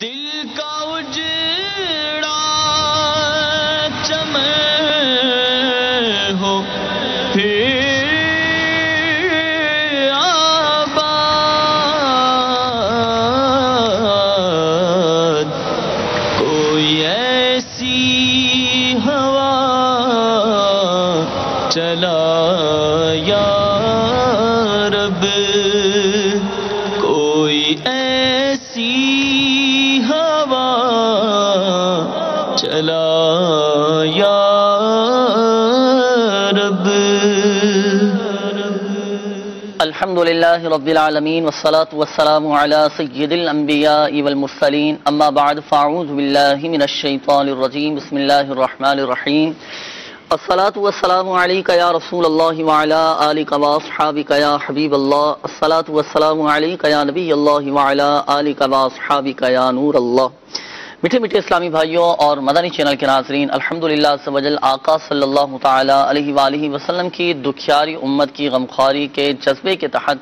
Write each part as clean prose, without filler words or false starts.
دل کا اجڑا چمن ہو پھر آباد، کوئی ایسی ہوا چلا یا رب، کوئی ایسی ہوا چلا یا رب۔ الحمدللہ رب العالمین والصلاة والسلام علی سید الانبیاء والمرسلین، اما بعد فاعوذ باللہ من الشیطان الرجیم، بسم اللہ الرحمن الرحیم۔ الصلاة والسلام علیک یا رسول اللہ وعلی آلک واصحابک یا حبیب اللہ، الصلاة والسلام علیک یا نبی اللہ وعلی آلک واصحابک یا نور اللہ۔ میٹھے میٹھے اسلامی بھائیوں اور مدنی چینل کے ناظرین، الحمدللہ عز و جل آقا صلی اللہ تعالی علیہ وآلہ وسلم کی دکھیاری امت کی غمخواری کے جذبے کے تحت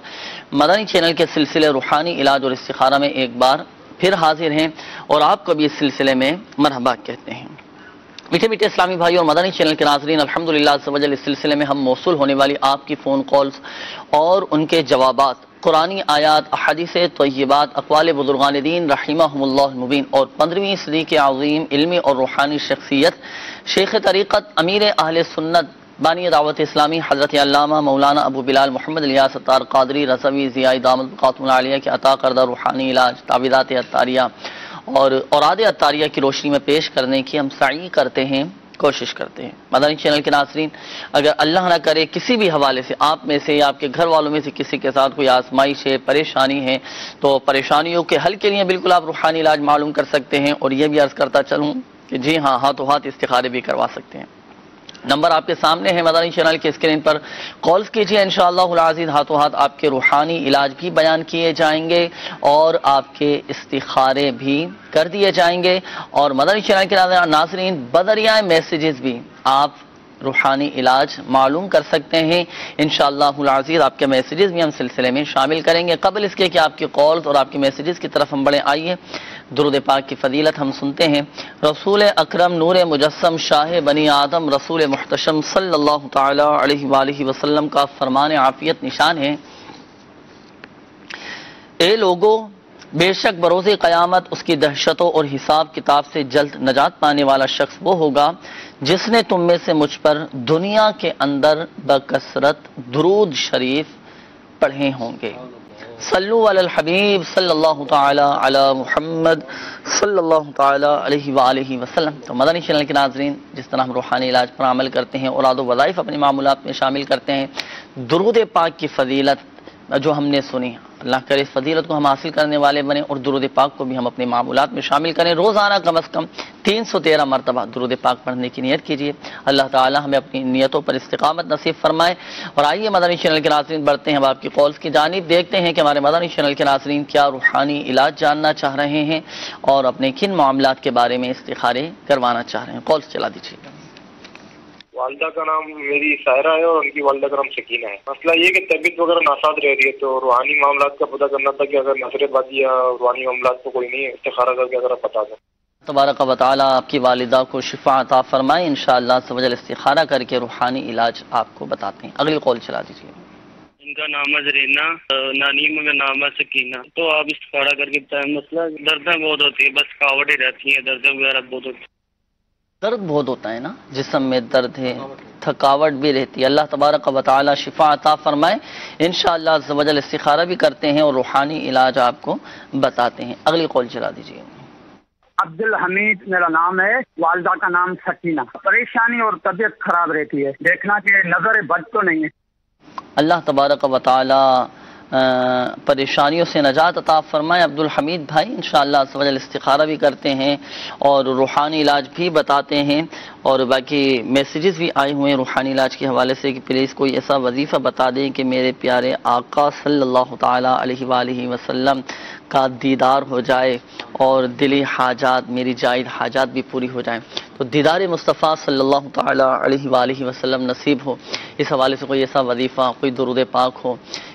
مدنی چینل کے سلسلے روحانی علاج اور استخارہ میں ایک بار پھر حاضر ہیں اور آپ کو بھی اس سلسلے میں مرحبا کہتے ہیں۔ میٹھے میٹھے اسلامی بھائی اور مدنی چینل کے ناظرین، الحمدللہ عز و جل اس سلسلے میں ہم موصول ہونے والی آپ کی فون کالز اور ان کے جوابات، قرآنی آیات، احادیث طیبات، اقوال بزرگان دین رحمہم اللہ المبین اور 15ویں صدی کے عظیم علمی اور روحانی شخصیت شیخ طریقت امیر اہل سنت بانی دعوت اسلامی حضرت علامہ مولانا ابو بلال محمد الیاس ستار قادری رضوی ضیائی دامت بقاتم العالیہ کے عطا کردہ روحانی علاج، تعویذات عطاریہ اور اوراد عطاریہ کی روشنی میں پیش کرنے کی ہم سعی کرتے ہیں، کوشش کرتے ہیں۔ مدنی چینل کے ناظرین، اگر اللہ نہ کرے کسی بھی حوالے سے آپ میں سے یا آپ کے گھر والوں میں سے کسی کے ساتھ کوئی آزمائش ہے، پریشانی ہے، تو پریشانیوں کے حل کے لیے بالکل آپ روحانی علاج معلوم کر سکتے ہیں، اور یہ بھی عرض کرتا چلوں کہ جی ہاں، ہاتھوں ہاتھ استخارے بھی کروا سکتے ہیں۔ نمبر آپ کے سامنے ہے مدنی چینل کے اسکرین پر، کالز کیجئے، انشاءاللہ العزیز ہاتھوں ہاتھ آپ کے روحانی علاج بھی بیان کیے جائیں گے اور آپ کے استخارے بھی کر دیے جائیں گے، اور مدنی چینل کے ناظرین بذریعہ میسیجز بھی آپ روحانی علاج معلوم کر سکتے ہیں۔ انشاءاللہ العزیز آپ کے میسیجز بھی ہم سلسلے میں شامل کریں گے۔ قبل اس کے کہ آپ کی کالز اور آپ کے میسیجز کی طرف ہم بڑھیں، آئیے درود پاک کی فضیلت ہم سنتے ہیں۔ رسول اکرم نور مجسم شاہ بنی آدم رسول محتشم صلی اللہ تعالی علیہ وآلہ وسلم کا فرمان عافیت نشان ہے: اے لوگو، بے شک بروز قیامت اس کی دہشتوں اور حساب کتاب سے جلد نجات پانے والا شخص وہ ہوگا جس نے تم میں سے مجھ پر دنیا کے اندر بکثرت درود شریف پڑھے ہوں گے۔ صلو علی الحبیب صلی اللہ تعالی علی محمد صلی اللہ تعالی علیہ وآلہ وسلم۔ تو مدنی چینل کے ناظرین، جس طرح ہم روحانی علاج پر عمل کرتے ہیں، اوراد و وظائف اپنے معمولات میں شامل کرتے ہیں، درود پاک کی فضیلت جو ہم نے سنی، اللہ کرے اس فضیلت کو ہم حاصل کرنے والے بنیں اور درود پاک کو بھی ہم اپنے معمولات میں شامل کریں۔ روزانہ کم از کم 313 مرتبہ درود پاک پڑھنے کی نیت کیجیے، اللہ تعالی ہمیں اپنی نیتوں پر استقامت نصیب فرمائے۔ اور آئیے مدنی چینل کے ناظرین بڑھتے ہیں اب آپ کی کالز کی جانب، دیکھتے ہیں کہ ہمارے مدنی چینل کے ناظرین کیا روحانی علاج جاننا چاہ رہے ہیں اور اپنے کن معاملات کے بارے میں استخارے کروانا چاہ رہے ہیں۔ کالز چلا دیجیے۔ والدہ کا نام میری سائرہ ہے اور ان کی والدہ کا نام سکینہ ہے۔ مسئلہ یہ کہ طبیعت وغیرہ ناساز رہ رہی ہے، تو روحانی معاملات کا پتہ کرنا تھا کہ اگر نظر بازی یا روحانی معاملات تو کوئی نہیں ہے، استخارہ کر کے اگر آپ بتا دیں۔ تبارک و تعالی آپ کی والدہ کو شفا عطا فرمائے، انشاءاللہ عز و جل استخارہ کر کے روحانی علاج آپ کو بتاتے ہیں۔ اگلی کال چلا دیجیے۔ ان کا نام ہے زرینا، نانیم کا نام ہے سکینہ۔ تو آپ استخارہ کر کے بتائیں۔ مسئلہ دردیں بہت ہوتی ہے، بس کاوٹیں رہتی ہیں، دردیں وغیرہ بہت ہوتی ہیں۔ درد بہت ہوتا ہے نا، جسم میں درد ہے، تھکاوٹ بھی رہتی ہے، اللہ تبارک و تعالی شفا عطا فرمائے، انشاءاللہ عز و جل استخارہ بھی کرتے ہیں اور روحانی علاج آپ کو بتاتے ہیں۔ اگلی کال چلا دیجیے۔ عبد الحمید میرا نام ہے، والدہ کا نام سکینہ۔ پریشانی اور طبیعت خراب رہتی ہے، دیکھنا کہ نظر بد تو نہیں ہے۔ اللہ تبارک و تعالی پریشانیوں سے نجات عطا فرمائے عبد الحمید بھائی، انشاءاللہ عز و جل استخارہ بھی کرتے ہیں اور روحانی علاج بھی بتاتے ہیں، اور باقی میسیجز بھی آئے ہوئے ہیں روحانی علاج کے حوالے سے کہ پلیز کوئی ایسا وظیفہ بتا دیں کہ میرے پیارے آقا صلی اللہ تعالی علیہ وآلہ وسلم کا دیدار ہو جائے اور دلی حاجات، میری جائز حاجات بھی پوری ہو جائیں، تو دیدار مصطفیٰ صلی اللہ تعالی علیہ وآلہ وسلم نصیب ہو۔ اس حوالے سے کوئی ایسا وظیفہ، کوئی درود پاک ہو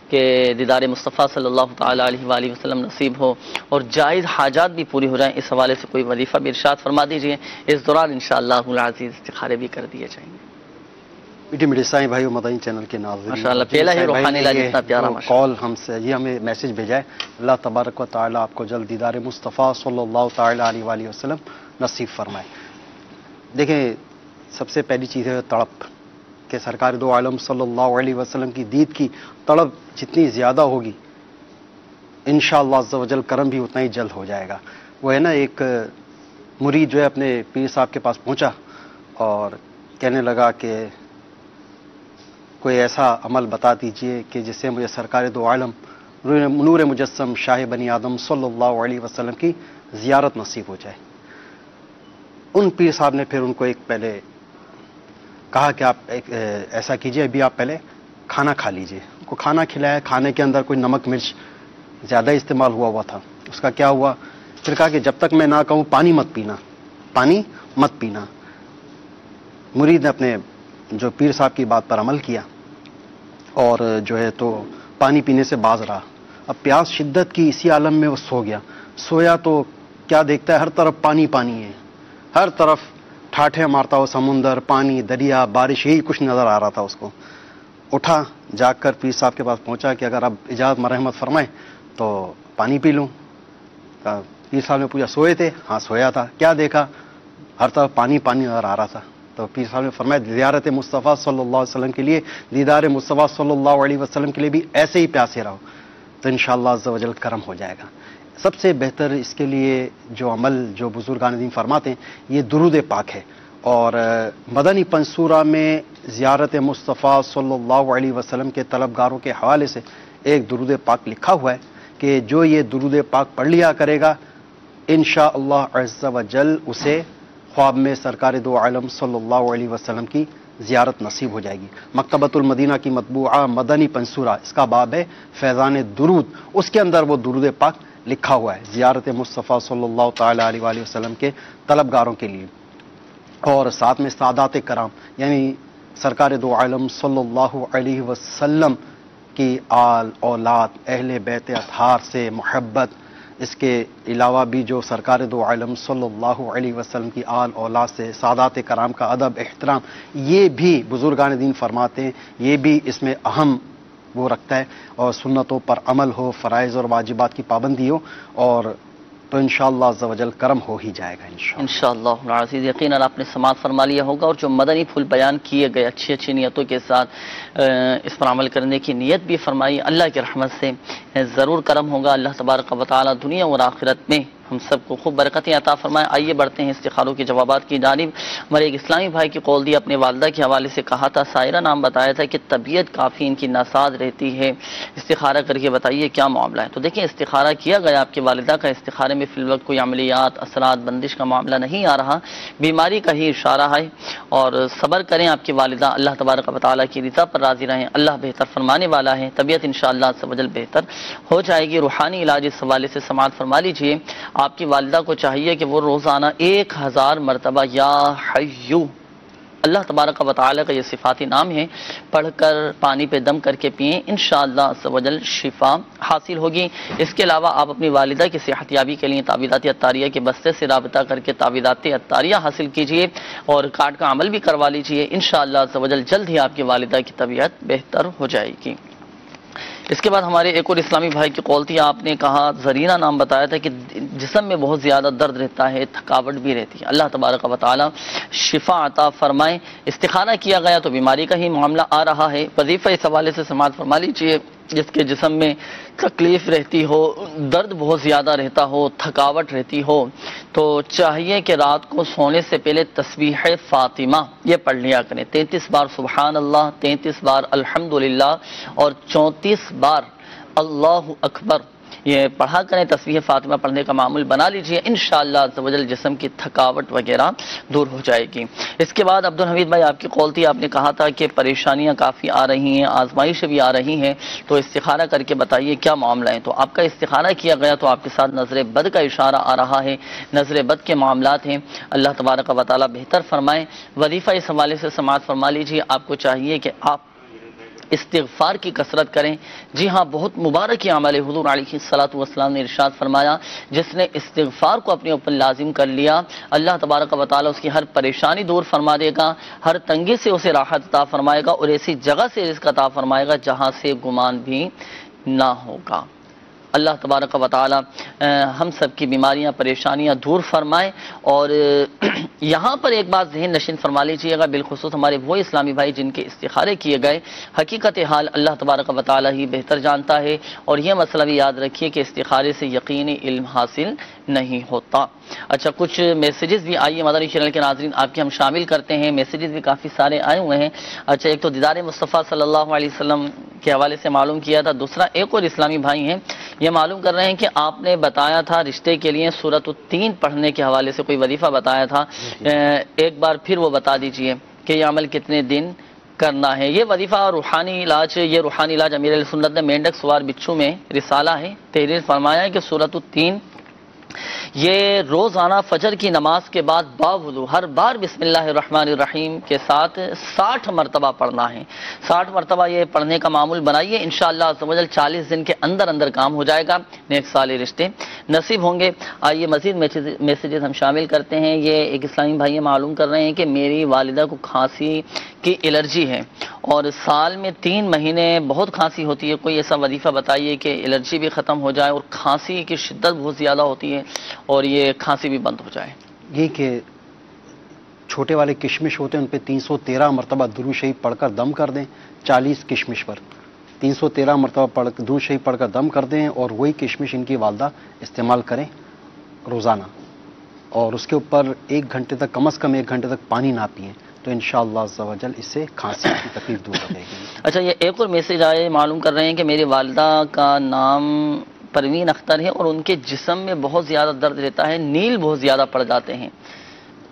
کہ دیدار مصطفیٰ صلی اللہ تعالیٰ علیہ وآلہ وسلم نصیب ہو اور جائز حاجات بھی پوری ہو جائیں، اس حوالے سے کوئی وظیفہ بھی ارشاد فرما دیجیے۔ اس دوران انشاءاللہ العزیز استخارے بھی کر دیے جائیں گے۔ میٹھے میٹھے سائیں بھائی مدنی چینل کے ناظرین، ماشاءاللہ پہلا ہی روحانی علاج اتنا پیارا کال ہم سے یہ ہمیں میسج بھیجا ہے، اللہ تبارک و تعالیٰ آپ کو جلد دیدار مصطفیٰ صلی اللہ تعالیٰ علیہ وآلہ وسلم نصیب فرمائے۔ دیکھیں، سب سے پہلی چیز ہے تڑپ، کہ سرکار دو عالم صلی اللہ علیہ وسلم کی دید کی تڑپ جتنی زیادہ ہوگی انشاءاللہ عز و جل کرم بھی اتنا ہی جلد ہو جائے گا۔ وہ ہے نا، ایک مرید جو ہے اپنے پیر صاحب کے پاس پہنچا اور کہنے لگا کہ کوئی ایسا عمل بتا دیجئے کہ جس سے مجھے سرکار دو عالم نور مجسم شاہ بنی آدم صلی اللہ علیہ وسلم کی زیارت نصیب ہو جائے۔ ان پیر صاحب نے پھر ان کو ایک پہلے کہا کہ آپ ایسا کیجئے، ابھی آپ پہلے کھانا کھا لیجئے۔ ان کو کھانا کھلایا، کھانے کے اندر کوئی نمک مرچ زیادہ استعمال ہوا تھا۔ اس کا کیا ہوا، پھر کہا کہ جب تک میں نہ کہوں پانی مت پینا، پانی مت پینا۔ مرید نے اپنے جو پیر صاحب کی بات پر عمل کیا اور جو ہے تو پانی پینے سے باز رہا۔ اب پیاس شدت کی اسی عالم میں وہ سو گیا۔ سویا تو کیا دیکھتا ہے، ہر طرف پانی پانی ہے، ہر طرف ٹھاٹھے مارتا ہو سمندر، پانی، دریا، بارش، یہی کچھ نظر آ رہا تھا اس کو۔ اٹھا، جا کر پیر صاحب کے پاس پہنچا کہ اگر آپ اجازت مرحمت فرمائیں تو پانی پی لوں۔ پیر صاحب نے پوچھا سوئے تھے؟ ہاں سویا تھا۔ کیا دیکھا؟ ہر طرف پانی پانی نظر آ رہا تھا۔ تو پیر صاحب نے فرمایا زیارت مصطفیٰ صلی اللہ علیہ وسلم کے لیے، دیدار مصطفیٰ صلی اللہ علیہ وسلم کے لیے بھی ایسے ہی پیاسے رہو تو انشاءاللہ عز و جل کرم ہو جائے گا۔ سب سے بہتر اس کے لیے جو عمل جو بزرگان دین فرماتے ہیں یہ درود پاک ہے، اور مدنی پنصورہ میں زیارت مصطفیٰ صلی اللہ علیہ وسلم کے طلبگاروں کے حوالے سے ایک درود پاک لکھا ہوا ہے کہ جو یہ درود پاک پڑھ لیا کرے گا انشاءاللہ عز و جل اسے خواب میں سرکار دو عالم صلی اللہ علیہ وسلم کی زیارت نصیب ہو جائے گی۔ مکتبۃ المدینہ کی مطبوعہ مدنی پنصورہ، اس کا باب ہے فیضان درود، اس کے اندر وہ درود پاک لکھا ہوا ہے زیارت مصطفیٰ صلی اللہ تعالیٰ علیہ وآلہ وسلم کے طلبگاروں کے لیے۔ اور ساتھ میں سادات کرام یعنی سرکار دو عالم صلی اللہ علیہ وسلم کی آل اولاد اہل بیت اطہار سے محبت، اس کے علاوہ بھی جو سرکار دو عالم صلی اللہ علیہ وسلم کی آل اولاد سے سادات کرام کا ادب احترام، یہ بھی بزرگان دین فرماتے ہیں یہ بھی اس میں اہم وہ رکھتا ہے، اور سنتوں پر عمل ہو، فرائض اور واجبات کی پابندی ہو، اور تو انشاءاللہ عز و جل کرم ہو ہی جائے گا انشاءاللہ العزیز۔ یقیناً آپ نے سماعت فرما لیا ہوگا، اور جو مدنی پھول بیان کیے گئے اچھی اچھی نیتوں کے ساتھ اس پر عمل کرنے کی نیت بھی فرمائی، اللہ کی رحمت سے ضرور کرم ہوگا۔ اللہ تبارک و تعالی دنیا اور آخرت میں ہم سب کو خوب برکتیں عطا فرمائے۔ آئیے بڑھتے ہیں استخاروں کے جوابات کی جانب۔ ہمارے ایک اسلامی بھائی کی قول دی، اپنے والدہ کے حوالے سے کہا تھا، سائرہ نام بتایا تھا کہ طبیعت کافی ان کی ناساز رہتی ہے، استخارہ کر کے بتائیے کیا معاملہ ہے۔ تو دیکھیں استخارہ کیا گیا آپ کے والدہ کا، استخارے میں فی الوقت کوئی عملیات، اثرات، بندش کا معاملہ نہیں آ رہا، بیماری کا ہی اشارہ ہے، اور صبر کریں آپ کی والدہ، اللہ تبارک و تعالیٰ کی رضا پر راضی رہیں، اللہ بہتر فرمانے والا ہے، طبیعت انشاءاللہ عز و جل بہتر ہو جائے گی۔ روحانی علاج اس حوالے سے سماعت فرما لیجئے۔ آپ کی والدہ کو چاہیے کہ وہ روزانہ 1000 مرتبہ یا حیو، اللہ تبارک و تعالی کا یہ صفاتی نام ہے، پڑھ کر پانی پہ دم کر کے پئیں، انشاءاللہ عز و جل شفا حاصل ہوگی۔ اس کے علاوہ آپ اپنی والدہ کی صحت یابی کے لیے تعویذات عطاریہ کے بستے سے رابطہ کر کے تعویذات عطاریہ حاصل کیجئے، اور کارڈ کا عمل بھی کروا لیجئے، انشاءاللہ عز و جل جلد ہی آپ کی والدہ کی طبیعت بہتر ہو جائے گی۔ اس کے بعد ہمارے ایک اور اسلامی بھائی کی قول تھی، آپ نے کہا زرینہ نام بتایا تھا کہ جسم میں بہت زیادہ درد رہتا ہے، تھکاوٹ بھی رہتی ہے، اللہ تبارک و تعالی شفا عطا فرمائے۔ استخارہ کیا گیا تو بیماری کا ہی معاملہ آ رہا ہے، وظیفہ اس حوالے سے سماعت فرما لیجیے۔ جس کے جسم میں تکلیف رہتی ہو، درد بہت زیادہ رہتا ہو، تھکاوٹ رہتی ہو، تو چاہیے کہ رات کو سونے سے پہلے تسبیح فاطمہ یہ پڑھ لیا کریں، 33 بار سبحان اللہ، 33 بار الحمدللہ، اور 34 بار اللہ اکبر یہ پڑھا کریں۔ تسبیح فاطمہ پڑھنے کا معمول بنا لیجئے، انشاءاللہ عز و جل جسم کی تھکاوٹ وغیرہ دور ہو جائے گی۔ اس کے بعد عبدالحمید بھائی آپ کی قول تھی، آپ نے کہا تھا کہ پریشانیاں کافی آ رہی ہیں، آزمائشیں بھی آ رہی ہیں، تو استخارہ کر کے بتائیے کیا معاملہ ہے۔ تو آپ کا استخارہ کیا گیا تو آپ کے ساتھ نظر بد کا اشارہ آ رہا ہے، نظر بد کے معاملات ہیں، اللہ تبارک و تعالی بہتر فرمائے۔ وظیفہ اس حوالے سے سماعت فرما لیجیے۔ آپ کو چاہیے کہ آپ استغفار کی کثرت کریں۔ جی ہاں، بہت مبارک عمل ہے۔ حضور علیہ الصلوۃ والسلام نے ارشاد فرمایا جس نے استغفار کو اپنے اوپر لازم کر لیا، اللہ تبارک و تعالیٰ اس کی ہر پریشانی دور فرما دے گا، ہر تنگی سے اسے راحت عطا فرمائے گا اور ایسی جگہ سے رزق عطا فرمائے گا جہاں سے گمان بھی نہ ہوگا۔ اللہ تبارک و تعالی ہم سب کی بیماریاں پریشانیاں دور فرمائے۔ اور یہاں پر ایک بات ذہن نشین فرما لیجیے گا، بالخصوص ہمارے وہ اسلامی بھائی جن کے استخارے کیے گئے، حقیقت حال اللہ تبارک و تعالی ہی بہتر جانتا ہے، اور یہ مسئلہ بھی یاد رکھیے کہ استخارے سے یقینی علم حاصل نہیں ہوتا۔ اچھا، کچھ میسیجز بھی آئیے مدنی چینل کے ناظرین آپ کے ہم شامل کرتے ہیں۔ میسیجز بھی کافی سارے آئے ہوئے ہیں۔ اچھا، ایک تو دیدار مصطفیٰ صلی اللہ علیہ وسلم کے حوالے سے معلوم کیا تھا، دوسرا ایک اور اسلامی بھائی ہیں یہ معلوم کر رہے ہیں کہ آپ نے بتایا تھا رشتے کے لیے سورۃ التین پڑھنے کے حوالے سے کوئی وظیفہ بتایا تھا، ایک بار پھر وہ بتا دیجئے کہ یہ عمل کتنے دن کرنا ہے۔ یہ وظیفہ روحانی علاج، یہ روحانی علاج امیر علیہ سنت نے مینڈک سوار بچھو میں رسالہ ہے تحریر فرمایا ہے کہ سورۃ التین یہ روزانہ فجر کی نماز کے بعد باوضو ہر بار بسم اللہ الرحمن الرحیم کے ساتھ 60 مرتبہ پڑھنا ہے۔ 60 مرتبہ یہ پڑھنے کا معمول بنائیے، انشاءاللہ عز و جل 40 دن کے اندر اندر کام ہو جائے گا، نیک صالح رشتے نصیب ہوں گے۔ آئیے مزید میسیجز ہم شامل کرتے ہیں۔ یہ ایک اسلامی بھائی معلوم کر رہے ہیں کہ میری والدہ کو کھانسی کی الرجی ہے اور سال میں 3 مہینے بہت کھانسی ہوتی ہے، کوئی ایسا وظیفہ بتائیے کہ الرجی بھی ختم ہو جائے اور کھانسی کی شدت بہت زیادہ ہوتی ہے اور یہ کھانسی بھی بند ہو جائے۔ یہ کہ چھوٹے والے کشمش ہوتے ہیں ان پہ 313 مرتبہ درود شریف پڑھ کر دم کر دیں، 40 کشمش پر 313 مرتبہ درود شریف پڑھ کر دم کر دیں، اور وہی کشمش ان کی والدہ استعمال کریں روزانہ، اور اس کے اوپر 1 گھنٹے تک، کم از کم 1 گھنٹے تک پانی نہ پئیں، تو انشاءاللہ عز و جل اس سے کھانسی کی تکلیف دور ہو جائے گی۔ اچھا، یہ ایک اور میسیج آئے معلوم کر رہے ہیں کہ میری والدہ کا نام پروین اختر ہے اور ان کے جسم میں بہت زیادہ درد رہتا ہے، نیل بہت زیادہ پڑ جاتے ہیں،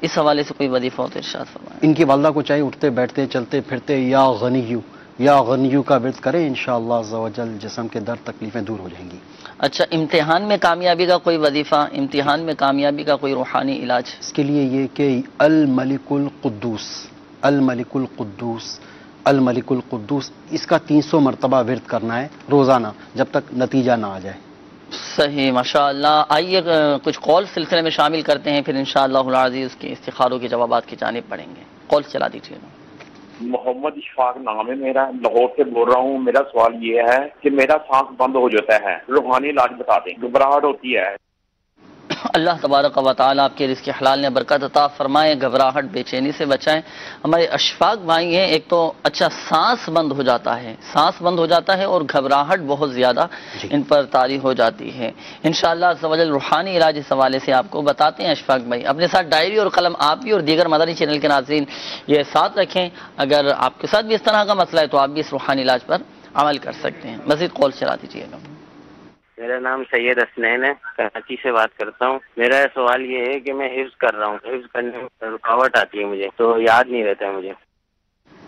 اس حوالے سے کوئی وظیفہ ہو تو ارشاد فرمائیں۔ ان کی والدہ کو چاہیے اٹھتے بیٹھتے چلتے پھرتے یا غنیو کا ورد کریں، انشاءاللہ عز و جل جسم کے درد تکلیفیں دور ہو جائیں گی۔ اچھا، امتحان میں کامیابی کا کوئی وظیفہ، امتحان میں کامیابی کا کوئی روحانی علاج؟ اس کے لیے یہ کہ الملک القدوس الملک القدوس الملک القدوس اس کا 300 مرتبہ ورد کرنا ہے روزانہ جب تک نتیجہ نہ آ جائے۔ صحیح، ماشاءاللہ۔ آئیے کچھ کال سلسلے میں شامل کرتے ہیں، پھر انشاءاللہ العزیز کی استخاروں کے جوابات کی جانب پڑھیں گے۔ کال چلا دیجیے گا۔ محمد اشفاق نام ہے میرا، لاہور سے بول رہا ہوں۔ میرا سوال یہ ہے کہ میرا سانس بند ہو جاتا ہے، روحانی علاج بتا دیں، گھبراہٹ ہوتی ہے۔ اللہ تبارک و تعالیٰ آپ کے رزق حلال نے برکت عطا فرمائے، گھبراہٹ بے چینی سے بچائیں۔ ہمارے اشفاق بھائی ہیں، ایک تو اچھا سانس بند ہو جاتا ہے اور گھبراہٹ بہت زیادہ ان پر طاری ہو جاتی ہے۔ انشاءاللہ عز و جل روحانی علاج اس حوالے سے آپ کو بتاتے ہیں اشفاق بھائی۔ اپنے ساتھ ڈائری اور قلم آپ بھی اور دیگر مدنی چینل کے ناظرین یہ ساتھ رکھیں، اگر آپ کے ساتھ بھی اس طرح کا مسئلہ ہے تو آپ بھی اس روحانی علاج پر عمل کر سکتے ہیں۔ مزید کال چلا دیجیے گا۔ میرا نام سید اسنین ہے، کراچی سے بات کرتا ہوں۔ میرا سوال یہ ہے کہ میں حفظ کر رہا ہوں، حفظ کرنے میں رکاوٹ آتی ہے مجھے، تو یاد نہیں رہتا ہے مجھے۔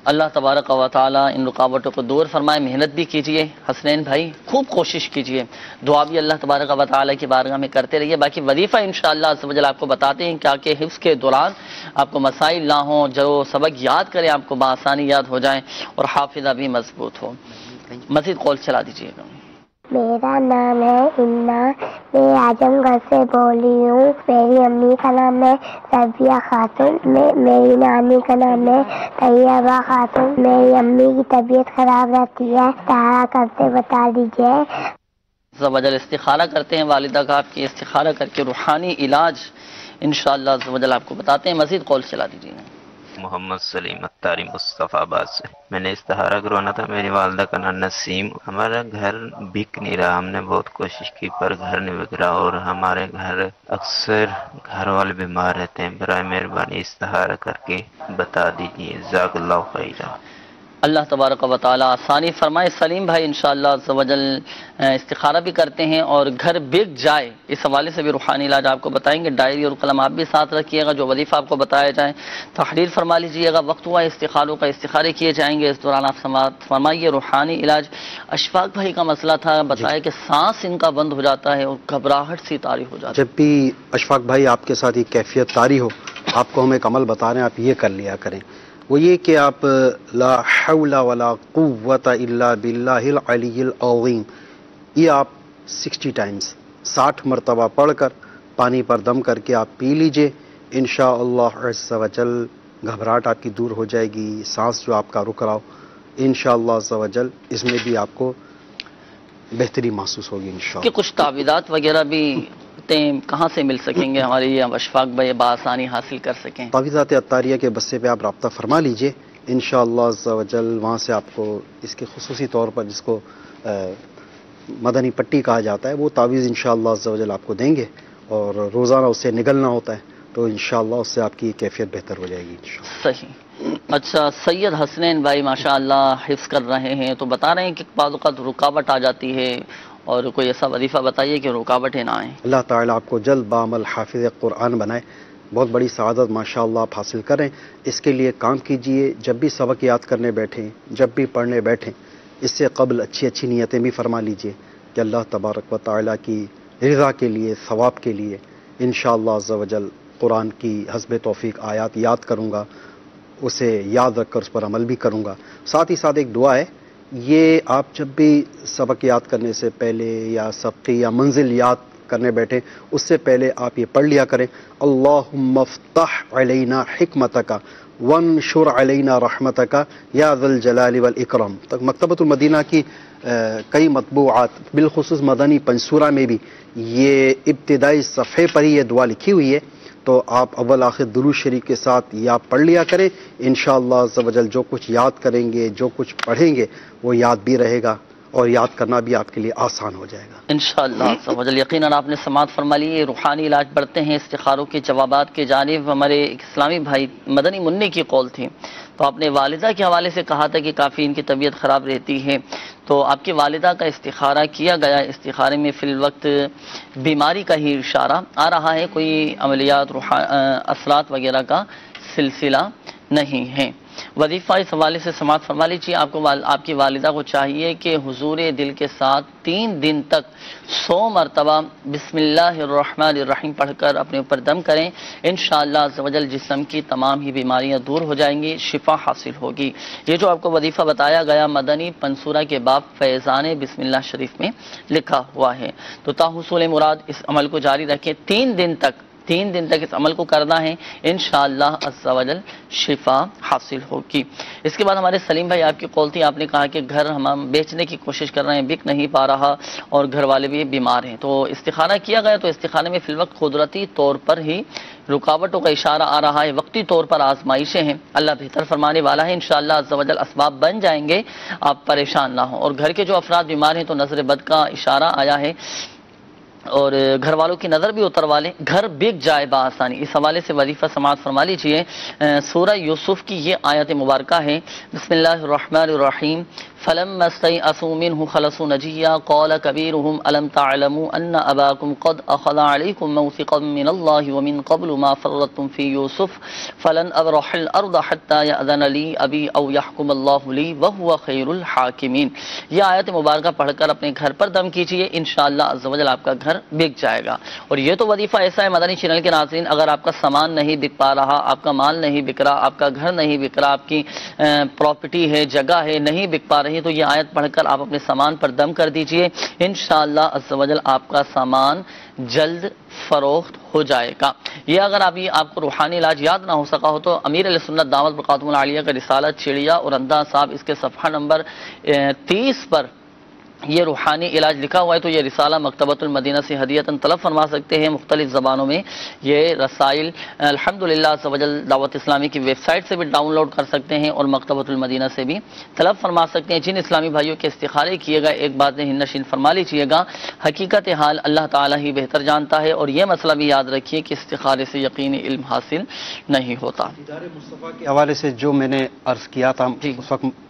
اللہ تبارک و تعالیٰ ان رکاوٹوں کو دور فرمائے۔ محنت بھی کیجئے حسنین بھائی، خوب کوشش کیجئے، دعا بھی اللہ تبارک و تعالیٰ کی بارگاہ میں کرتے رہیے۔ باقی وظیفہ انشاءاللہ عز و جل آپ کو بتاتے ہیں کہ حفظ کے دوران آپ کو مسائل نہ ہوں، جو سبق یاد کریں آپ کو بآسانی یاد ہو جائیں اور حافظہ بھی مضبوط ہو۔ مزید کال چلا دیجیے گا۔ میرا نام ہے انا، میں اعظم گڑھ سے بول رہی ہوں۔ میری امی کا نام ہے ربیہ خاتون، میری نانی کا نام ہے طیبہ خاتون۔ میری امی کی طبیعت خراب رہتی ہے، طہارا کرتے بتا دیجیے۔ زوجل استخارہ کرتے ہیں والدہ کا، آپ کی استخارہ کر کے روحانی علاج انشاءاللہ زوجل آپ کو بتاتے ہیں۔ مزید کال چلا دیجیے گا۔ محمد سلیم اتاری مصطفیٰ آباد سے میں نے استخارہ کروانا تھا، میری والدہ کا نام نسیم۔ ہمارا گھر بک نہیں رہا، ہم نے بہت کوشش کی پر گھر نہیں بک رہا، اور ہمارے گھر اکثر گھر والے بیمار رہتے ہیں۔ برائے مہربانی استخارہ کر کے بتا دیجیے، جزاک اللہ خیرا۔ اللہ تبارک و تعالیٰ آسانی فرمائے۔ سلیم بھائی انشاءاللہ عز و جل استخارہ بھی کرتے ہیں اور گھر بک جائے اس حوالے سے بھی روحانی علاج آپ کو بتائیں گے۔ ڈائری اور قلم آپ بھی ساتھ رکھیے گا، جو وظیفہ آپ کو بتایا جائیں تحریر فرما لیجیے گا۔ وقت ہوا استخاروں کا، استخارے کیے جائیں گے، اس دوران آپ فرمائیے روحانی علاج۔ اشفاق بھائی کا مسئلہ تھا، بتایا کہ سانس ان کا بند ہو جاتا ہے اور گھبراہٹ سی طاری ہو جاتی ہے۔ جب بھی اشفاق بھائی آپ کے ساتھ یہ کیفیت طاری ہو، آپ کو ہم ایک عمل بتا رہے ہیں، آپ یہ کر لیا کریں۔ وہ یہ کہ آپ لا حول ولا قوت الا باللہ العلی العظیم یہ آپ 60 ٹائمز 60 مرتبہ پڑھ کر پانی پر دم کر کے آپ پی لیجئے. انشاءاللہ عز و جل گھبراہٹ آپ کی دور ہو جائے گی. سانس جو آپ کا رک رہا ہو انشاءاللہ عز و جل اس میں بھی آپ کو بہتری محسوس ہوگی انشاءاللہ. کہ کچھ تعویذات وغیرہ بھی کہاں سے مل سکیں گے ہمارے یہ اشفاق بھائی بآسانی حاصل کر سکیں؟ تعویذات عطاریہ کے بسے پہ آپ رابطہ فرما لیجئے انشاءاللہ عز و جل. وہاں سے آپ کو اس کے خصوصی طور پر جس کو مدنی پٹی کہا جاتا ہے وہ تعویذ انشاءاللہ عز و جل آپ کو دیں گے اور روزانہ اس سے نگلنا ہوتا ہے تو انشاءاللہ اس سے آپ کی کیفیت بہتر ہو جائے گی انشاءاللہ. صحیح. اچھا سید حسنین بھائی ماشاءاللہ حفظ کر رہے ہیں تو بتا رہے ہیں کہ بعض اوقات رکاوٹ آ جاتی ہے اور کوئی ایسا وظیفہ بتائیے کہ رکاوٹیں نہ آئیں. اللہ تعالیٰ آپ کو جلد بعمل حافظ قرآن بنائے. بہت بڑی سعادت ماشاءاللہ آپ حاصل کریں. اس کے لیے کام کیجئے جب بھی سبق یاد کرنے بیٹھیں جب بھی پڑھنے بیٹھیں اس سے قبل اچھی اچھی نیتیں بھی فرما لیجئے کہ اللہ تبارک و تعالیٰ کی رضا کے لیے ثواب کے لیے انشاءاللہ عز و جل قرآن کی حسب توفیق آیات یاد کروں گا اسے یاد رکھ کر اس پر عمل بھی کروں گا. ساتھ ہی ساتھ ایک دعا ہے یہ آپ جب بھی سبق یاد کرنے سے پہلے یا سبقی یا منزل یاد کرنے بیٹھیں اس سے پہلے آپ یہ پڑھ لیا کریں اللہم افتح علینا حکمتک وانشر علینا رحمتک یا ذا الجلال والاکرام. مکتبۃ المدینہ کی کئی مطبوعات بالخصوص مدنی پنسورہ میں بھی یہ ابتدائی صفحے پر ہی یہ دعا لکھی ہوئی ہے تو آپ اول آخر درود شریف کے ساتھ یہ آپ پڑھ لیا کریں. انشاءاللہ عز و جل جو کچھ یاد کریں گے جو کچھ پڑھیں گے وہ یاد بھی رہے گا اور یاد کرنا بھی آپ کے لیے آسان ہو جائے گا انشاءاللہ عز و جل. یقیناً آپ نے سماعت فرما لی. روحانی علاج بڑھتے ہیں استخاروں کے جوابات کے جانب ہمارے ایک اسلامی بھائی مدنی منی کی قول تھی تو آپ نے والدہ کے حوالے سے کہا تھا کہ کافی ان کی طبیعت خراب رہتی ہے تو آپ کی والدہ کا استخارہ کیا گیا. استخارے میں فی الوقت بیماری کا ہی اشارہ آ رہا ہے کوئی عملیات اثرات وغیرہ کا سلسلہ نہیں ہے. وظیفہ اس حوالے سے سماعت فرما لیجیے. آپ کی والدہ کو چاہیے کہ حضور دل کے ساتھ 3 دن تک 100 مرتبہ بسم اللہ الرحمن الرحیم پڑھ کر اپنے اوپر دم کریں. انشاءاللہ عز و جل جسم کی تمام ہی بیماریاں دور ہو جائیں گی شفا حاصل ہوگی. یہ جو آپ کو وظیفہ بتایا گیا مدنی پنسورہ کے باب فیضان بسم اللہ شریف میں لکھا ہوا ہے تو تاحصول مراد اس عمل کو جاری رکھیں. 3 دن تک اس عمل کو کرنا ہے انشاءاللہ عز و جل شفا حاصل ہوگی. اس کے بعد ہمارے سلیم بھائی آپ کی قول تھی آپ نے کہا کہ گھر ہم بیچنے کی کوشش کر رہے ہیں بک نہیں پا رہا اور گھر والے بھی بیمار ہیں تو استخارہ کیا گیا تو استخارے میں فی الوقت قدرتی طور پر ہی رکاوٹوں کا اشارہ آ رہا ہے. وقتی طور پر آزمائشیں ہیں اللہ بہتر فرمانے والا ہے. انشاءاللہ عز و جل اسباب بن جائیں گے آپ پریشان نہ ہوں. اور گھر کے جو افراد بیمار ہیں تو نظر بد کا اشارہ آیا ہے اور گھر والوں کی نظر بھی اتروا لیں گھر بک جائے بآسانی. اس حوالے سے وظیفہ سماعت فرما لیجیے. سورہ یوسف کی یہ آیت مبارکہ ہے بسم اللہ الرحمن الرحیم فلما استيئسوا منه خلصوا نجيا قال كبيرهم ألم تعلموا أن أباكم قد أخذ عليكم موثقا من الله ومن قبل ما فرطتم في يوسف فلن أبرح الأرض حتى يأذن لي أبي أو يحكم الله لي وهو خير الحاكمين. یہ آیت مبارکہ پڑھ کر اپنے گھر پر دم کیجئے انشاءاللہ عز و جل آپ کا گھر بک جائے گا. اور یہ تو وظیفہ ایسا ہے مدنی چینل کے ناظرین اگر آپ کا سامان نہیں بک پا رہا آپ کا مال نہیں بک رہا آپ کا گھر نہیں بک رہا آپ کی پراپرٹی ہے جگہ ہے نہیں بک پا رہی تو یہ آیت پڑھ کر آپ اپنے سامان پر دم کر دیجئے انشاءاللہ عز و جل آپ کا سامان جلد فروخت ہو جائے گا. یہ اگر آپ کو روحانی علاج یاد نہ ہو سکا ہو تو امیر علیہ سنت دعوت برکاتہم العالیہ کا رسالہ چڑیا اور اندھا صاحب اس کے صفحہ نمبر 30 پر یہ روحانی علاج لکھا ہوا ہے تو یہ رسالہ مکتبۃ المدینہ سے ہدیتاً طلب فرما سکتے ہیں. مختلف زبانوں میں یہ رسائل الحمدللہ عز و جل دعوت اسلامی کی ویب سائٹ سے بھی ڈاؤن لوڈ کر سکتے ہیں اور مکتبۃ المدینہ سے بھی طلب فرما سکتے ہیں. جن اسلامی بھائیوں کے استخارے کیے گئے ایک بات ذہن نشین فرما لیجیے گا حقیقت حال اللہ تعالیٰ ہی بہتر جانتا ہے اور یہ مسئلہ بھی یاد رکھیے کہ استخارے سے یقینی علم حاصل نہیں ہوتا. دیدار مصطفیٰ کے حوالے سے جو میں نے عرض کیا تھا اس وقت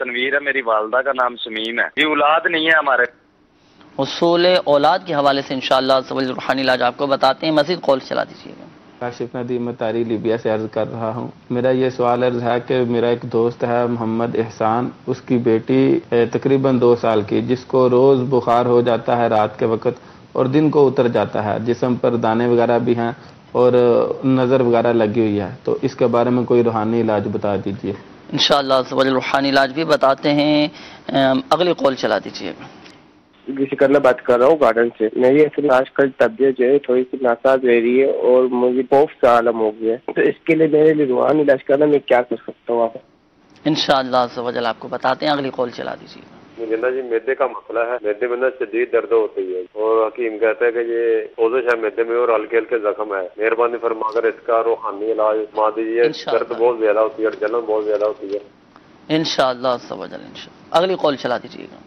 تنویر ہے, میری والدہ کا نام شمیم ہے. یہ اولاد نہیں ہے ہمارے. حصول اولاد کے حوالے سے انشاءاللہ روحانی علاج آپ کو بتاتے ہیں. مزید کال چلا دیجیے گا. کاشف ندیم تاری لیبیا سے عرض کر رہا ہوں. میرا یہ سوال عرض ہے کہ میرا ایک دوست ہے محمد احسان, اس کی بیٹی تقریباً 2 سال کی, جس کو روز بخار ہو جاتا ہے رات کے وقت اور دن کو اتر جاتا ہے, جسم پر دانے وغیرہ بھی ہیں اور نظر وغیرہ لگی ہوئی ہے, تو اس کے بارے میں کوئی روحانی علاج بتا دیجیے. انشاءاللہ روحانی علاج بھی بتاتے ہیں. اگلی کال چلا دیجیے گا. شکر اللہ بات کر رہا ہوں گارڈن سے. میری اصل آج کل طبیعت جو ہے تھوڑی سی ناساز رہ رہی ہے اور مجھے خوف کا عالم ہو گیا ہے, تو اس کے لیے میرے لیے روحانی علاج کرنا میں کیا کر سکتا ہوں؟ آپ انشاءاللہ آپ کو بتاتے ہیں. اگلی کال چلا دیجیے. مجھے نا جی میدے کا مسئلہ ہے, میدے میں نا شدید درد ہوتی ہے اور حکیم کہتا ہے کہ یہ سوزش ہے میدے میں اور ہلکے ہلکے زخم ہے. مہربانی فرما کر اس کا روحانی علاج فرما دیجیے. درد بہت زیادہ ہوتی ہے اور جلن بہت زیادہ ہوتی ہے. انشاءاللہ. اگلی کال چلا دیجیے گا.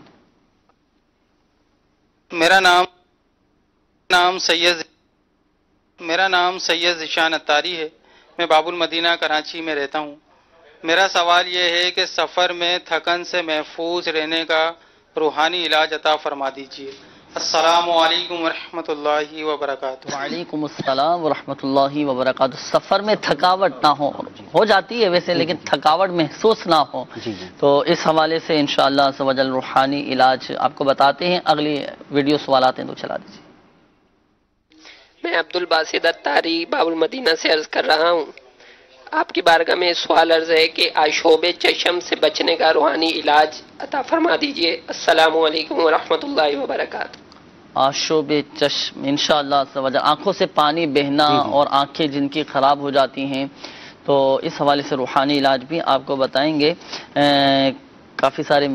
میرا نام سید ذیشان اتاری ہے. میں باب المدینہ کراچی میں رہتا ہوں. میرا سوال یہ ہے کہ سفر میں تھکن سے محفوظ رہنے کا روحانی علاج عطا فرما دیجیے. السلام علیکم ورحمۃ اللہ وبرکاتہ. وعلیکم السلام ورحمۃ اللہ وبرکاتہ. سفر میں تھکاوٹ نہ ہو جاتی ہے ویسے, لیکن تھکاوٹ محسوس نہ ہو, تو اس حوالے سے انشاءاللہ روحانی علاج آپ کو بتاتے ہیں. اگلی ویڈیو سوالات ہیں تو چلا دیجیے. میں عبدالباسط اتاری باب المدینہ سے عرض کر رہا ہوں. آپ کی بارگاہ میں سوال عرض ہے کہ آشوب چشم سے بچنے کا روحانی علاج عطا فرما دیجیے. السلام علیکم ورحمۃ اللہ وبرکاتہ. آشوب چشم انشاءاللہ آنکھوں سے پانی بہنا اور آنکھیں جن کی خراب ہو جاتی ہیں, تو اس حوالے سے روحانی علاج بھی آپ کو بتائیں گے. کافی سارے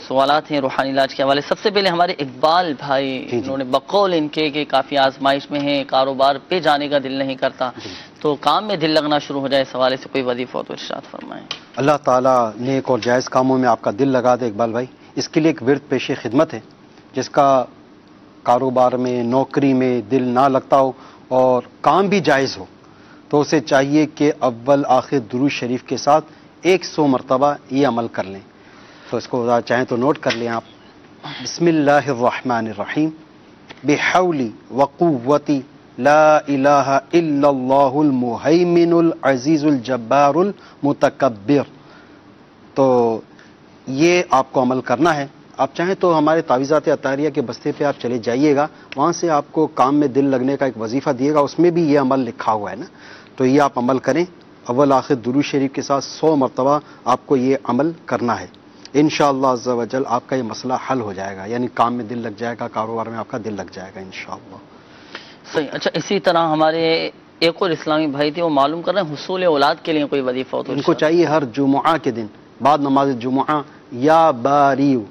سوالات ہیں روحانی علاج کے حوالے. سب سے پہلے ہمارے اقبال بھائی, انہوں نے بقول ان کے کہ کافی آزمائش میں ہیں, کاروبار پہ جانے کا دل نہیں کرتا, تو کام میں دل لگنا شروع ہو جائے, اس حوالے سے کوئی وظیفہ ہو تو ارشاد فرمائیں. اللہ تعالیٰ نیک اور جائز کاموں میں آپ کا دل لگا دے اقبال بھائی. اس کے لیے ایک ورد پیش خدمت ہے. جس کا کاروبار میں نوکری میں دل نہ لگتا ہو اور کام بھی جائز ہو, تو اسے چاہیے کہ اول آخر درود شریف کے ساتھ 100 مرتبہ یہ عمل کر لیں. تو اس کو چاہیں تو نوٹ کر لیں آپ. بسم اللہ الرحمن الرحیم. بحولی وقوتی لا الہ الا اللہ المہیمن العزیز الجبار المتکبر. تو یہ آپ کو عمل کرنا ہے. آپ چاہیں تو ہمارے تعویذات عطاریہ کے بستے پہ آپ چلے جائیے گا, وہاں سے آپ کو کام میں دل لگنے کا ایک وظیفہ دیے گا, اس میں بھی یہ عمل لکھا ہوا ہے نا. تو یہ آپ عمل کریں. اول آخر درود شریف کے ساتھ 100 مرتبہ آپ کو یہ عمل کرنا ہے. انشاءاللہ عز و جل آپ کا یہ مسئلہ حل ہو جائے گا, یعنی کام میں دل لگ جائے گا, کاروبار میں آپ کا دل لگ جائے گا انشاءاللہ. صحیح. اچھا, اسی طرح ہمارے ایک اور اسلامی بھائی تھے, وہ معلوم کر رہے ہیں حصول اولاد کے لیے کوئی وظیفہ ہو تو ان کو چاہیے ہر جمعہ کے دن بعد نماز جمعہ یا باریو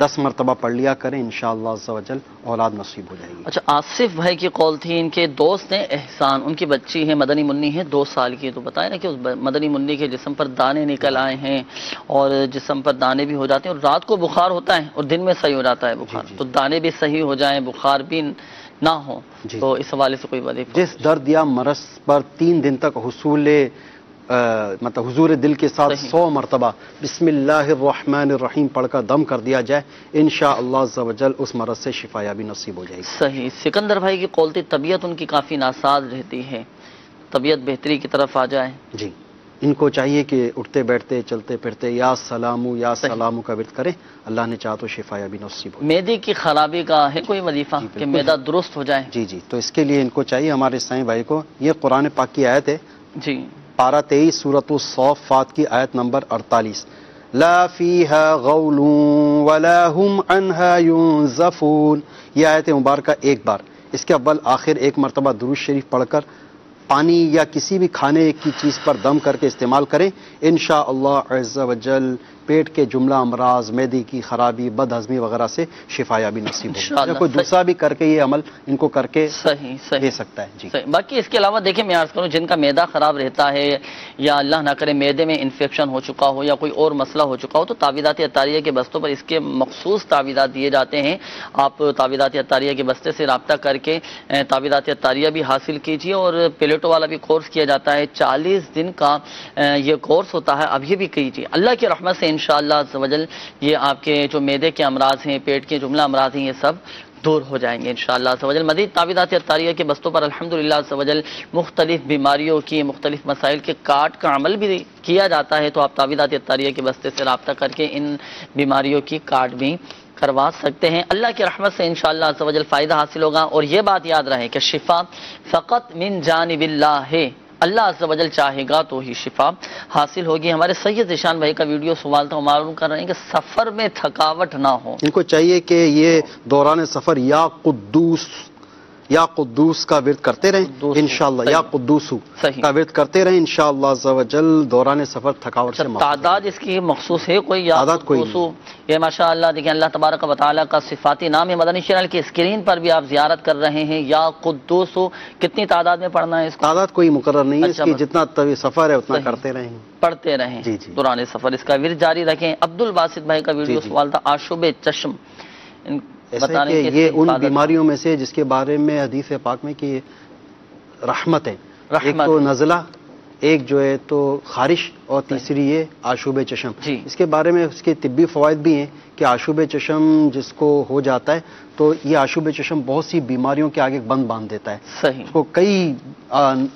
10 مرتبہ پڑھ لیا کریں, انشاءاللہ عز و جل اولاد نصیب ہو جائے گی. اچھا, آصف بھائی کی قول تھی, ان کے دوست ہیں احسان, ان کی بچی ہے مدنی منی ہے 2 سال کی, تو بتائیں نا کہ اس مدنی منی کے جسم پر دانے نکل آئے ہیں اور جسم پر دانے بھی ہو جاتے ہیں, اور رات کو بخار ہوتا ہے اور دن میں صحیح ہو جاتا ہے بخار. تو دانے بھی صحیح ہو جائیں, بخار بھی نہ ہو, تو اس حوالے سے کوئی وظیفہ. جس درد یا مرض پر 3 دن تک حصول مطلب حضور دل کے ساتھ 100 مرتبہ بسم اللہ الرحمن الرحیم پڑھ کر دم کر دیا جائے, انشاءاللہ عز و جل اس مرض سے شفا یابی نصیب ہو جائے گی. صحیح. سکندر بھائی کی قول تھی طبیعت ان کی کافی ناساز رہتی ہے, طبیعت بہتری کی طرف آ جائے. جی, ان کو چاہیے کہ اٹھتے بیٹھتے چلتے پھرتے یا سلامو کا ورد کریں, اللہ نے چاہا تو شفا یابی نصیب ہو. معدے کی خرابی کا ہے کوئی وظیفہ کہ معدہ درست ہو جائے؟ جی, تو اس کے لیے ان کو چاہیے, ہمارے سائیں بھائی کو, یہ قرآن پاک کی آیت ہے جی, پارہ 23 سورۃ الصافات کی آیت نمبر 48. لا فیہا غول ولا ہم عنہا ینزفون. یہ آیت مبارکہ ایک بار, اس کے اول آخر 1 مرتبہ درود شریف پڑھ کر پانی یا کسی بھی کھانے کی چیز پر دم کر کے استعمال کریں, انشاءاللہ عز و جل پیٹ کے جملہ امراض, معدے کی خرابی, بد ہضمی وغیرہ سے شفا یابی نصیب ہوگی. کوئی دوسرا بھی کر کے یہ عمل ان کو کر کے دے سکتا ہے. جی, باقی اس کے علاوہ دیکھیں, میں عرض کروں جن کا معدہ خراب رہتا ہے یا اللہ نہ کرے معدے میں انفیکشن ہو چکا ہو یا کوئی اور مسئلہ ہو چکا ہو, تو تعویذات عطاریہ کے بستوں پر اس کے مخصوص تعویذات دیے جاتے ہیں. آپ تعویذات عطاریہ کے بستے سے رابطہ کر کے تعویذات عطاریہ بھی حاصل کیجیے, اور پلیٹو والا بھی کورس کیا جاتا ہے, 40 دن کا یہ کورس ہوتا ہے, اب یہ بھی کیجیے. اللہ کی رحمت سے انشاءاللہ عز و جل یہ آپ کے جو معدے کے امراض ہیں، پیٹ کے جملہ امراض ہیں، یہ سب دور ہو جائیں گے انشاءاللہ عز و جل۔ مزید تعویذات اطاریہ کے بستوں پر الحمدللہ عز و جل مختلف بیماریوں کی، مختلف مسائل کے کاٹ کا عمل بھی کیا جاتا ہے، تو آپ تعویذات اطاریہ کے بستے سے رابطہ کر کے ان بیماریوں کی کاٹ بھی کروا سکتے ہیں۔ اللہ کی رحمت سے انشاءاللہ عز و جل فائدہ حاصل ہوگا، اور یہ بات یاد رہے کہ شفا فقط من جانب اللہ ہے، اللہ عز و جل چاہے گا تو ہی شفا حاصل ہوگی۔ ہمارے سید ذیشان بھائی کا ویڈیو سوال تھا، معلوم کر رہے ہیں کہ سفر میں تھکاوٹ نہ ہو، ان کو چاہیے کہ یہ دوران سفر یا قدوس کا ورد کرتے رہیں انشاءاللہ، یا قدوسو کا ورد کرتے رہیں انشاءاللہ عز و جل، دوران سفر تھکاوٹ سے محفوظ۔ تعداد اس کی مخصوص ہے کوئی؟ یا قدوسو یہ ماشاءاللہ دیکھیں اللہ تبارک و تعالیٰ کا صفاتی نام ہے۔ مدنی چینل کی اسکرین پر بھی آپ زیارت کر رہے ہیں، یا قدوسو، کتنی تعداد میں پڑھنا ہے اس کو؟ تعداد کوئی مقرر نہیں ہے اس کی، جتنا طویل سفر ہے اتنا کرتے رہیں، پڑھتے رہیں دوران سفر، اس کا ورد جاری رکھیں۔ عبد الباسط بھائی کا ویڈیو سوال تھا آشوب چشم، ایسا کہ یہ ان بیماریوں میں سے جس کے بارے میں حدیث پاک میں کہ رحمت ہے، ایک تو نزلہ، ایک جو ہے تو خارش، اور تیسری یہ آشوب چشم۔ اس کے بارے میں اس کے طبی فوائد بھی ہیں کہ آشوب چشم جس کو ہو جاتا ہے تو یہ آشوب چشم بہت سی بیماریوں کے آگے بند باندھ دیتا ہے، اس کو کئی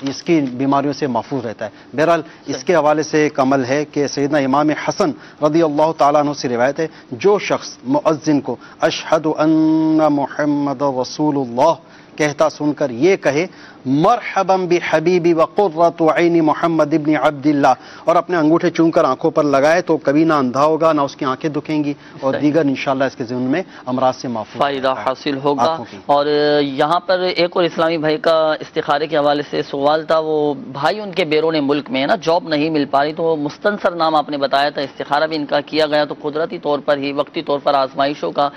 اس کی بیماریوں سے محفوظ رہتا ہے۔ بہرحال اس کے حوالے سے ایک عمل ہے کہ سیدنا امام حسن رضی اللہ تعالیٰ عنہ سے روایت ہے، جو شخص مؤذن کو اشہد ان محمد رسول اللہ کہتا سن کر یہ کہے مرحبا بحبیبی وقرۃ عین محمد ابن عبد اللہ، اور اپنے انگوٹھے چوم کر آنکھوں پر لگائے تو کبھی نہ اندھا ہوگا، نہ اس کی آنکھیں دکھیں گی، اور دیگر انشاءاللہ اس کے ذہن میں امراض سے محفوظ فائدہ حاصل ہوگا۔ اور یہاں پر ایک اور اسلامی بھائی کا استخارے کے حوالے سے سوال تھا، وہ بھائی ان کے بیرون ملک میں ہے نا، جاب نہیں مل پا رہی، تو وہ مستنصر نام آپ نے بتایا تھا، استخارہ بھی ان کا کیا گیا، تو قدرتی طور پر ہی وقتی طور پر آزمائشوں کا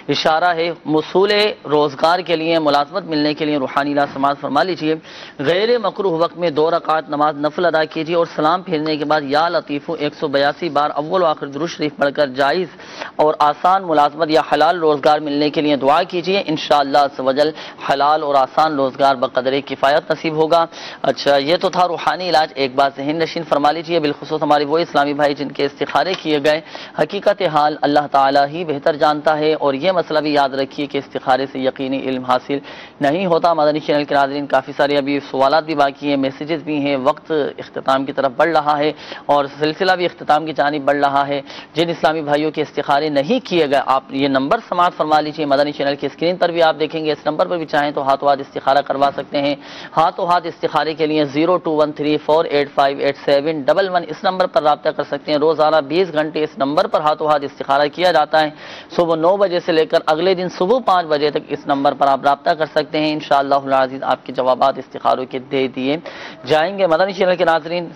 اشارہ ہے، موصول روزگار کے لیے، ملازمت ملنے کے لیے روحانی لا سماعت فرما لیجیے۔ غیر مکروہ وقت میں 2 رکعت نماز نفل ادا کیجیے، اور سلام پھیرنے کے بعد یا لطیف 182 بار اول و آخر درود شریف پڑھ کر جائز اور آسان ملازمت یا حلال روزگار ملنے کے لیے دعا کیجیے، انشاءاللہ عز و جل حلال اور آسان روزگار بقدر کفایت نصیب ہوگا۔ اچھا یہ تو تھا روحانی علاج، ایک بات ذہن نشین فرما لیجیے، بالخصوص ہمارے وہ اسلامی بھائی جن کے استخارے کیے گئے، حقیقت حال اللہ تعالیٰ ہی بہتر جانتا ہے، اور یہ مسئلہ بھی یاد رکھیے کہ استخارے سے یقینی علم حاصل نہیں ہوتا۔ مدنی چینل کے ناظرین کافی سارے ابھی سوالات بھی باقی ہیں، میسیجز بھی ہیں، وقت اختتام کی طرف بڑھ رہا ہے اور سلسلہ بھی اختتام کی جانب بڑھ رہا ہے۔ جن اسلامی بھائیوں کے استخارے نہیں کیے گئے آپ یہ نمبر سماعت فرما لیجیے، مدنی چینل کی اسکرین پر بھی آپ دیکھیں گے، اس نمبر پر بھی چاہیں تو ہاتھوں ہاتھ استخارہ کروا سکتے ہیں۔ ہاتھوں ہاتھ استخارے کے لیے 0213485871 اس نمبر پر رابطہ کر سکتے ہیں۔ روزانہ 20 گھنٹے اس نمبر پر ہاتھوں ہاتھ استخارہ کیا جاتا ہے، صبح 9 بجے سے لے کر اگلے دن صبح 5 بجے تک اس نمبر پر آپ رابطہ کر سکتے ہیں، انشاءاللہ العزیز آپ کے جوابات استخاروں کے دے دیے جائیں گے۔ مدنی چینل کے ناظرین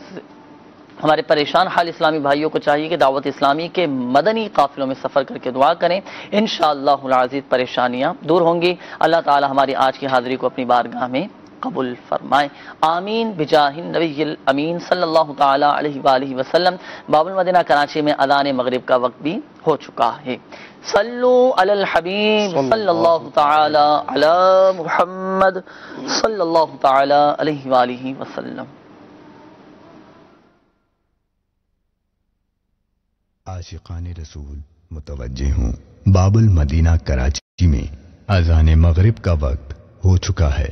ہمارے پریشان حال اسلامی بھائیوں کو چاہیے کہ دعوت اسلامی کے مدنی قافلوں میں سفر کر کے دعا کریں، انشاءاللہ العزیز پریشانیاں دور ہوں گی۔ اللہ تعالی ہماری آج کی حاضری کو اپنی بارگاہ میں قبول فرمائے، آمین بجاہ النبی الامین صلی اللہ تعالی علیہ وآلہ وسلم۔ باب المدینہ کراچی میں اذان مغرب کا وقت بھی ہو چکا ہے۔ صلو علی الحبیب صلی اللہ تعالی علی محمد صلی اللہ تعالی علیہ وآلہ وسلم۔ عاشقان رسول متوجہ ہوں، باب المدینہ کراچی میں اذان مغرب کا وقت ہو چکا ہے۔